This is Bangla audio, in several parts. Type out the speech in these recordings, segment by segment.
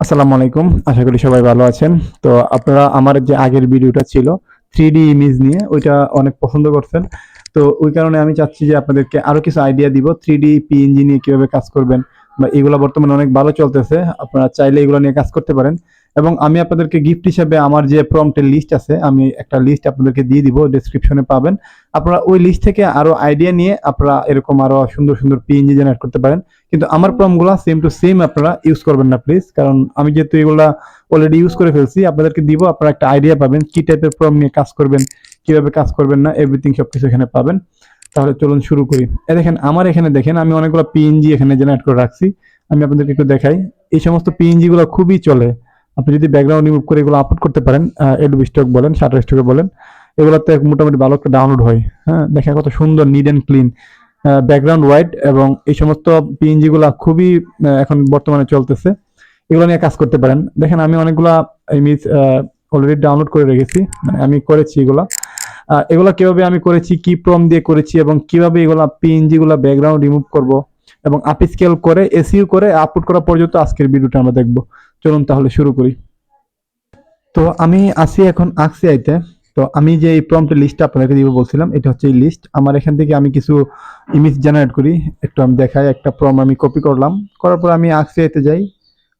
আসসালামু আলাইকুম। আশা করি সবাই ভালো আছেন। তো আপনারা আমার যে আগের ভিডিওটা ছিল 3D ইমেজ নিয়ে ওইটা অনেক পছন্দ করছেন। তো ওই কারণে আমি চাচ্ছি যে আপনাদেরকে আরো কিছু আইডিয়া দিব 3D পিএনজি নিয়ে কিভাবে কাজ করবেন বা এগুলা বর্তমানে অনেক ভালো চলতেছে। আপনারা চাইলে এগুলো নিয়ে কাজ করতে পারেন। এবং আমি আপনাদেরকে গিফট হিসেবে আমার যে প্রম্পটের লিস্ট আছে আমি একটা লিস্ট আপনাদেরকে দিয়ে দিব, ডেসক্রিপশনে পাবেন। আপনারা ওই লিস্ট থেকে আরো আইডিয়া নিয়ে আপনারা এরকম আরো সুন্দর সুন্দর পিএনজি জেনারেট করতে পারেন। কিন্তু আমার প্রম্পটগুলো সেম টু সেম আপনারা ইউজ করবেন না প্লিজ, কারণ আমি যেহেতু এগুলা অলরেডি ইউজ করে ফেলছি আপনাদেরকে দিব, আপনারা একটা আইডিয়া পাবেন কি টাইপের প্রম্পট নিয়ে কাজ করবেন, কিভাবে কাজ করবেন না, এভরিথিং সবকিছু এখানে পাবেন। তাহলে চলুন শুরু করি। দেখেন আমার এখানে দেখেন আমি অনেকগুলো পিএনজি এখানে জেনারেট করে রাখছি। আমি আপনাদেরকে একটু দেখাই। এই সমস্ত পিএনজি গুলো খুবই চলে। আপনি যদি ব্যাকগ্রাউন্ড রিমুভ করে এগুলো আপলোড করতে পারেন, অ্যাডোবি স্টক বলেন, শাটারস্টকে বলেন, এগুলোতে মোটামুটি ভালো একটা ডাউনলোড হয়। হ্যাঁ, দেখেন কত সুন্দর, neat and clean, background white, এবং এই সমস্ত পিএনজি গুলা খুবই এখন বর্তমানে চলতেছে। এগুলো নিয়ে কাজ করতে পারেন। দেখেন আমি অনেকগুলা ইমেজ অলরেডি ডাউনলোড করে রেখেছি, মানে আমি করেছি এগুলা। এগুলা কিভাবে আমি করেছি, কি প্রম দিয়ে করেছি, এবং কিভাবে এগুলা পিএনজি গুলা ব্যাকগ্রাউন্ড রিমুভ করব এবং আপস্কেল করে এসইউ করে আপলোড করা পর্যন্ত আজকের ভিডিওটা আমরা দেখব। চলুন তাহলে শুরু করি। তো আমি আসি এখন আইতে। তো আমি যে এই প্রম্পটের লিস্টটা আপনাদেরকে দিব বলছিলাম, এটা হচ্ছে এই লিস্ট। আমার এখান থেকে আমি কিছু ইমেজ জেনারেট করি। একটু আমি দেখাই। একটা প্রম্পট আমি কপি করলাম, করার পর আমি আইতে যাই।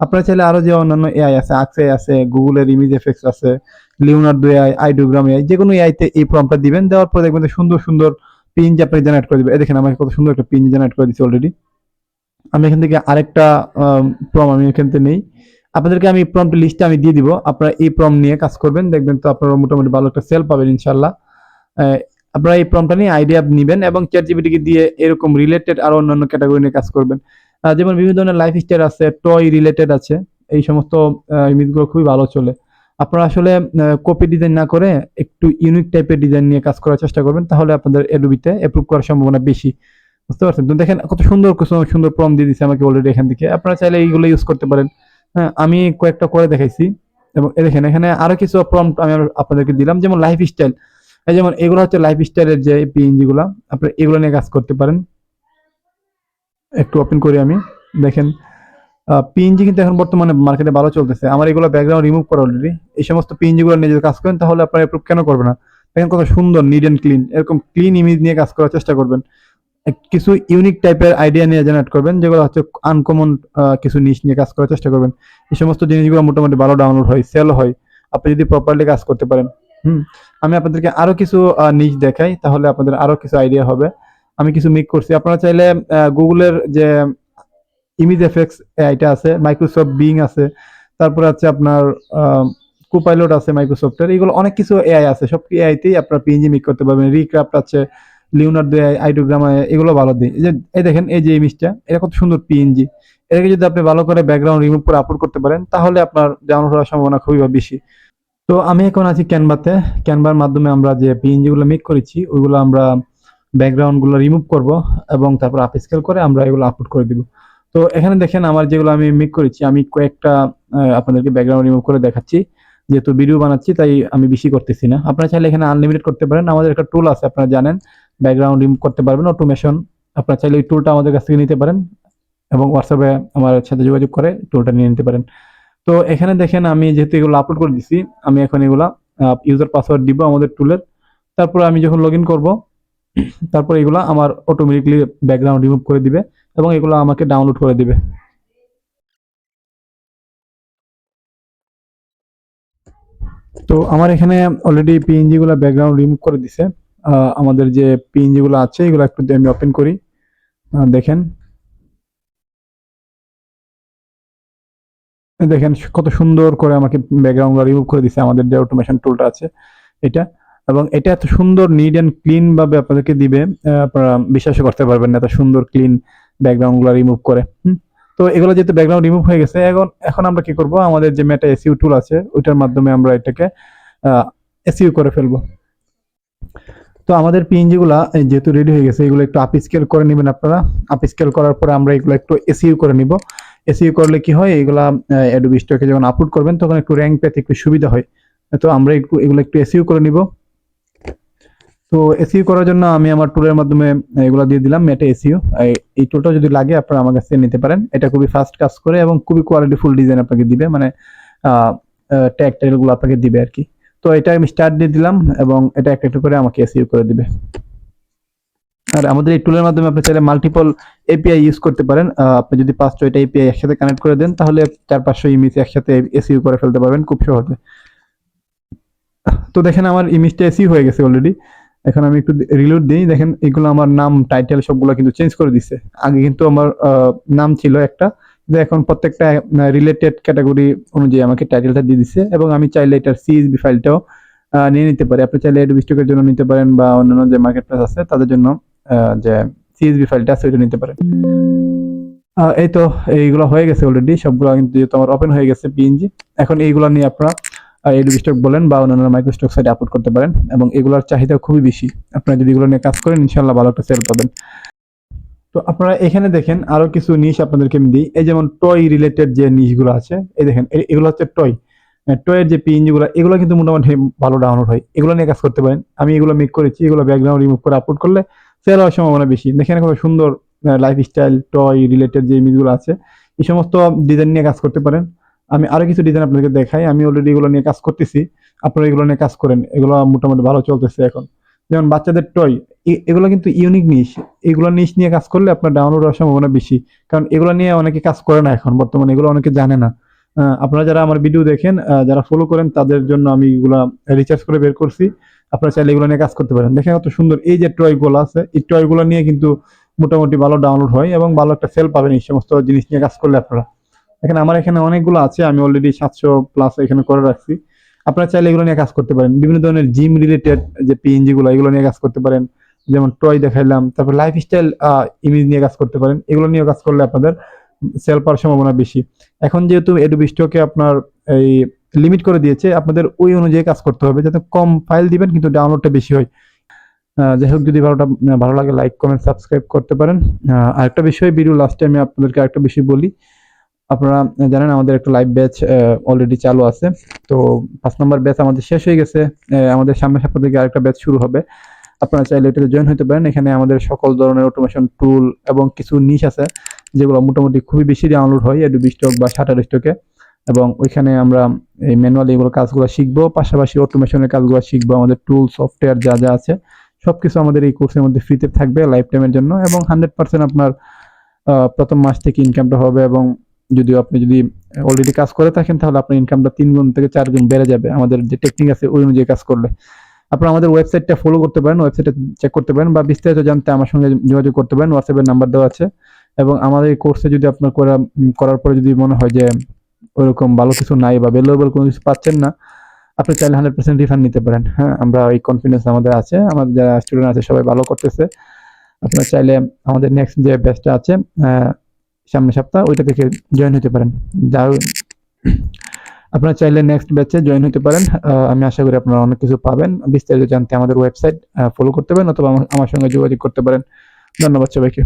আপনারা চাইলে আরো যে অন্যান্য এআই আছে, আকসে আছে, গুগলের ইমেজ এফেক্টস আছে, লিওনার্দো এআই, আইডোগ্রাম এআই, যে কোনো এআইতে এই প্রম্পটটা দিবেন। দেওয়ার পর দেখবেন যে সুন্দর সুন্দর পিএনজি আপনি জেনারেট করে দিবে। এই দেখেন আমাকে কত সুন্দর একটা পিএনজি জেনারেট করে দিচ্ছে অলরেডি। আমি এখান থেকে আরেকটা প্রম্পট আমি এখান থেকে নেই। আপনাদেরকে আমি প্রম্পট লিস্টটা আমি দিয়ে দিব। আপনারা এই প্রম্পট নিয়ে কাজ করবেন, দেখবেন তো আপনারা মোটামুটি ভালো একটা সেল পাবেন ইনশাআল্লাহ। আপনারা এই প্রম্পটটা নিয়ে আইডিয়া নিবেন এবং চ্যাটজিপিটিকে দিয়ে এরকম রিলেটেড আরো অন্যান্য ক্যাটাগরি নিয়ে কাজ করবেন। যেমন বিভিন্ন ধরনের লাইফস্টাইল আছে, টয় রিলেটেড আছে। এই সমস্ত ইমেজগুলো খুবই ভালো চলে। আপনারা আসলে কপি ডিজাইন না করে একটু ইউনিক টাইপের ডিজাইন নিয়ে কাজ করার চেষ্টা করবেন, তাহলে আপনাদের অ্যাডোবিতে অ্যাপ্রুভ করার সম্ভাবনা বেশি। বুঝতে পারছেন তো? দেখেন কত সুন্দর সুন্দর প্রম্পট দিয়ে দিচ্ছে আমাকে অলরেডি এখান থেকে। আপনারা চাইলে এইগুলো ইউজ করতে পারেন। হ্যাঁ, আমি কয়েকটা করে দেখাইছি। এবং দেখেন এখানে আরো কিছু প্রম্পট আমি আপনাদেরকে দিলাম, যেমন লাইফস্টাইল। যেমন এগুলো হচ্ছে লাইফস্টাইলের যে পিএনজি গুলা, আপনারা এগুলো নিয়ে কাজ করতে পারেন। একটু ওপেন করি আমি। দেখেন পিএনজি কিন্তু এখন বর্তমানে মার্কেটে ভালো চলতেছে। আমার এগুলো ব্যাকগ্রাউন্ড রিমুভ করা অলরেডি। এই সমস্ত পিএনজি গুলো নিয়ে যদি কাজ করেন তাহলে আপনারা অ্যাপ্রুভ কেন করবে না? দেখেন কত সুন্দর, নিট এন্ড ক্লিন। এরকম ক্লিন ইমেজ নিয়ে কাজ করার চেষ্টা করবেন। কিছু ইউনিক টাইপের আইডিয়া নিয়ে জেনারেট করবেন, যেগুলো হচ্ছে আনকমন কিছু নিশ নিয়ে কাজ করার চেষ্টা করবেন। এই সমস্ত জিনিসগুলো মোটামুটি ভালো ডাউনলোড হয়, সেল হয়, আপনি যদি প্রপারলি কাজ করতে পারেন। হুম। আমি আপনাদেরকে আরো কিছু নিশ দেখাই, তাহলে আপনাদের আরো কিছু আইডিয়া হবে। আমি কিছু মেক করছি। আপনারা চাইলে গুগলের যে ইমেজ এফেক্টস এআইটা আছে, মাইক্রোসফট বিং আছে, তারপরে আছে আপনার কোপাইলট আছে মাইক্রোসফটের, এগুলো অনেক কিছু এআই আছে। সব এআইতেই আপনার পিএনজি মেক করতে পারবেন। রিক্রাফট আছে, লিওনার্দো এআই, আইডোগ্রাম এআই, এগুলো ভালো দিই। এই দেখেন এই যে ইমেজটা, এটা কত সুন্দর পিএনজি। এটাকে যদি আপনি ভালো করে ব্যাকগ্রাউন্ড রিমুভ করে আপলোড করতে পারেন, তাহলে আপনার ডাউনলোড হওয়ার সম্ভাবনা খুবই বেশি। তো আমি এখন আছি ক্যানভাতে। ক্যানভার মাধ্যমে আমরা যে পিএনজি গুলো মেক করেছি ওইগুলো আমরা ব্যাকগ্রাউন্ড গুলো রিমুভ করব এবং তারপর আপস্কেল করে আমরা এগুলো আপলোড করে দিব। তো এখানে দেখেন আমার যেগুলো আমি মেক করেছি, আমি কয়েকটা আপনাদেরকে ব্যাকগ্রাউন্ড রিমুভ করে দেখাচ্ছি। যেহেতু ভিডিও বানাচ্ছি তাই আমি বেশি করতেছি না। আপনারা চাইলে এখানে আনলিমিটেড করতে পারেন। আমাদের একটা টুল আছে, আপনারা জানেন, ব্যাকগ্রাউন্ড রিমুভ করতে পারবেন, অটোমেশন। আপনারা চাইলে এই টুলটা আমাদের কাছ থেকে নিতে পারেন এবং হোয়াটসঅ্যাপে আমার সাথে যোগাযোগ করে টুলটা নিয়ে নিতে পারেন। তো এখানে দেখেন আমি যেহেতু এগুলো আপলোড করে দিছি, আমি এখন এগুলা ইউজার পাসওয়ার্ড দিব আমাদের টুলের। তারপর আমি যখন লগ ইন করবো, তারপর এগুলা আমার অটোমেটিকলি ব্যাকগ্রাউন্ড রিমুভ করে দিবে এবং এগুলো আমাকে ডাউনলোড করে দিবে। তো আমার এখানে অলরেডি পিএনজি গুলা ব্যাকগ্রাউন্ড রিমুভ করে দিছে। আমাদের যে পিএনজি গুলো আছে এগুলো একটু আমি ওপেন করি। দেখেন দেখেন কত সুন্দর করে আমাকে ব্যাকগ্রাউন্ড রিমুভ করে দিছে আমাদের যে অটোমেশন টুলটা আছে এটা। এবং এটা এত সুন্দর নিট এন্ড ক্লিন ভাবে আপনাদেরকে দিবে, আপনারা বিশ্বাস করতে পারবেন না, এত সুন্দর ক্লিন ব্যাকগ্রাউন্ড গুলো রিমুভ করে। তো এগুলো যেহেতু ব্যাকগ্রাউন্ড রিমুভ হয়ে গেছে, এখন এখন আমরা কি করব, আমাদের যে মেটা এসইউ টুল আছে ওইটার মাধ্যমে আমরা এটাকে এসইউ করে ফেলবো। তো আমাদের পিএনজি গুলা যেহেতু রেডি হয়ে গেছে, এগুলো একটু আপস্কেল করে নেবেন আপনারা। আপস্কেল করার পরে আমরা এগুলো একটু এসইউ করে নিব। এসইউ করলে কি হয়, এগুলা অ্যাডোবি স্টকে যখন আপলোড করবেন তখন একটু র্যাঙ্ক পেতে একটু সুবিধা হয়। তো আমরা একটু এগুলো একটু এসইউ করে নিব। তো এসইউ করার জন্য আমি আমার টুলের মাধ্যমে এগুলো দিয়ে দিলাম, মেটা এসইউ। এই টুলটা যদি লাগে আপনারা আমার কাছে নিতে পারেন। এটা খুবই ফাস্ট কাজ করে এবং খুবই কোয়ালিটিফুল ডিজাইন আপনাকে দিবে, মানে ট্যাগ গুলো আপনাকে দিবে আর কি। তো এটা আমি স্টার্ট দিয়ে দিলাম এবং এটা একটা একটা করে আমাকে এসইউ করে দিবে। আর আমাদের এই টুলের মাধ্যমে আপনি চাইলে মাল্টিপল এপিআই ইউজ করতে পারেন। আপনি যদি 5-6টা এপিআই একসাথে কানেক্ট করে দেন তাহলে 400-500 ইমেজ একসাথে এসইউ করে ফেলতে পারবেন খুব সহজে। তো দেখেন আমার ইমেজটা এসইউ হয়ে গেছে অলরেডি। এখন আমি একটু রিলোড দিই, দেখেন এগুলো আমার নাম টাইটেল সবগুলো কিন্তু চেঞ্জ করে দিছে। আগে কিন্তু আমার নাম ছিল একটা, এখন প্রত্যেকটা রিলেটেড ক্যাটাগরি অনুযায়ী আমাকে টাইটেলটা দিয়ে দিছে এবং আমি চাইলে এটার সিএসভি ফাইলটাও নিয়ে নিতে পারি। আপনি চাইলে অ্যাডোবি স্টকের জন্য নিতে পারেন বা অন্যান্য যে মার্কেট প্লেস আছে তাদের জন্য যে সিএসভি ফাইলটা আছে ওইটা নিতে পারেন। এই তো এইগুলো হয়ে গেছে অলরেডি, সবগুলো কিন্তু যেহেতু আমার ওপেন হয়ে গেছে পিএনজি। এখন এইগুলো নিয়ে আপনারা অ্যাডোবি স্টক বলেন বা অন্যান্য মাইক্রোস্টক সাইটে আপলোড করতে পারেন এবং এগুলোর চাহিদা খুবই বেশি। আপনারা যদি এগুলো নিয়ে কাজ করেন ইনশাআল্লাহ ভালো একটা সেল পাবেন। তো আপনারা এখানে দেখেন আরো কিছু নিশ আপনাদেরকে আমি দিই। এই যেমন টয় রিলেটেড যে নিশগুলো আছে, এই দেখেন এগুলো হচ্ছে টয় টয়ের যে পিএনজি গুলো, এগুলো কিন্তু মোটামুটি ভালো ডাউনলোড হয়। এগুলো নিয়ে কাজ করতে পারেন। আমি এগুলো মেক করেছি, এগুলো ব্যাকগ্রাউন্ড রিমুভ করে আপলোড করলে সেল হওয়ার সম্ভাবনা বেশি। দেখেন কত সুন্দর লাইফস্টাইল টয় রিলেটেড যে ইমেজগুলো আছে এই সমস্ত ডিজাইন নিয়ে কাজ করতে পারেন। আমি আরো কিছু ডিজাইন আপনাদেরকে দেখাই, আমি অলরেডি এগুলো নিয়ে কাজ করতেছি। আপনারা এগুলো নিয়ে কাজ করেন, এগুলো মোটামুটি ভালো চলতেছে এখন। যেমন বাচ্চাদের টয়, এগুলো কিন্তু ইউনিক নিশ। এগুলো নিশ নিয়ে কাজ করলে আপনার ডাউনলোড হওয়ার সম্ভাবনা বেশি, কারণ এগুলো নিয়ে অনেকে কাজ করে না এখন বর্তমানে, এগুলো অনেকে জানে না। আপনারা যারা আমার ভিডিও দেখেন, যারা ফলো করেন তাদের জন্য আমি এগুলা রিসার্চ করে বের করছি। আপনারা চাইলে এগুলো নিয়ে কাজ করতে পারেন। দেখেন কত সুন্দর এই যে টয় গুলো আছে, এই টয় গুলো নিয়ে কিন্তু মোটামুটি ভালো ডাউনলোড হয় এবং ভালো একটা সেল পাবেন এই সমস্ত জিনিস নিয়ে কাজ করলে আপনারা। দেখেন আমার এখানে অনেকগুলো আছে, আমি অলরেডি 700+ এখানে করে রাখছি। আপনারা চাইলে এগুলো নিয়ে কাজ করতে পারেন। বিভিন্ন ধরনের জিম রিলেটেড যে পিএনজি গুলো, এগুলো নিয়ে কাজ করতে পারেন। যেমন টয় দেখাইলাম, তারপর লাইফস্টাইল ইমেজ নিয়ে কাজ করতে পারেন। এগুলো নিয়ে কাজ করলে আপনাদের সেল পাওয়ার সম্ভাবনা বেশি। এখন যেহেতু অ্যাডোবি স্টকে আপনার এই লিমিট করে দিয়েছে, আপনাদের ওই অনুযায়ী কাজ করতে হবে যাতে কম ফাইল দিবেন কিন্তু ডাউনলোডটা বেশি হয়। যাই হোক, যদি ভালো লাগে লাইক কমেন্ট সাবস্ক্রাইব করতে পারেন। আরেকটা বিষয়, ভিডিও লাস্টে আমি আপনাদেরকে আরেকটা বিষয় বলি। আপনারা জানেন আমাদের একটা লাইভ ব্যাচ অলরেডি চালু আছে। তো 5 নম্বর ব্যাচ আমাদের শেষ হয়ে গেছে। আমাদের সামনের সপ্তাহ থেকে আরেকটা ব্যাচ শুরু হবে। আপনারা চাইলে এটাতে জয়েন হতে পারেন। এখানে আমাদের সকল ধরনের অটোমেশন টুল এবং কিছু নিশ আছে যেগুলো মোটামুটি খুবই বেশি ডাউনলোড হয় অ্যাডোবি স্টক বা শাটার স্টকে, এবং ওইখানে আমরা এই ম্যানুয়ালি এগুলো কাজগুলো শিখবো, পাশাপাশি অটোমেশনের কাজগুলো শিখবো। আমাদের টুল সফটওয়্যার যা যা আছে সবকিছু আমাদের এই কোর্সের মধ্যে ফ্রিতে থাকবে লাইফ টাইমের জন্য, এবং 100% আপনার প্রথম মাস থেকে ইনকামটা হবে। এবং আপনি যদি অলরেডি কাজ করে থাকেন তাহলে আপনার ইনকামটা 3 গুণ থেকে 4 গুণ বেড়ে যাবে আমাদের যে টেকনিক আছে ওই অনুযায়ী কাজ করলে। আপনারা আমাদের ওয়েবসাইটটা ফলো করতে পারেন, ওয়েবসাইটে চেক করতে পারেন, বা বিস্তারিত জানতে আমার সঙ্গে যোগাযোগ করতে পারেন। হোয়াটসঅ্যাপের নাম্বার দেওয়া আছে। এবং আমাদের এই কোর্সে যদি আপনার করার পরে যদি মনে হয় যে ওইরকম ভালো কিছু নাই বা ভ্যালুয়েবল কোনো কিছু পাচ্ছেন না, আপনি চাইলে 100% রিফান্ড নিতে পারেন। হ্যাঁ, আমরা এই কনফিডেন্স আমাদের আছে, আমাদের যারা স্টুডেন্ট আছে সবাই ভালো করতেছে। আপনারা চাইলে আমাদের নেক্সট যে ব্যাচটা আছে সামনের সপ্তাহ, ওইটা থেকে জয়েন হতে পারেন। আপনারা চাইলে নেক্সট ব্যাচে জয়েন হতে পারেন। আমি আশা করি আপনারা অনেক কিছু পাবেন। বিস্তারিত জানতে আমাদের ওয়েবসাইট ফলো করতে পারেন অথবা আমার সঙ্গে যোগাযোগ করতে পারেন। ধন্যবাদ সবাইকে।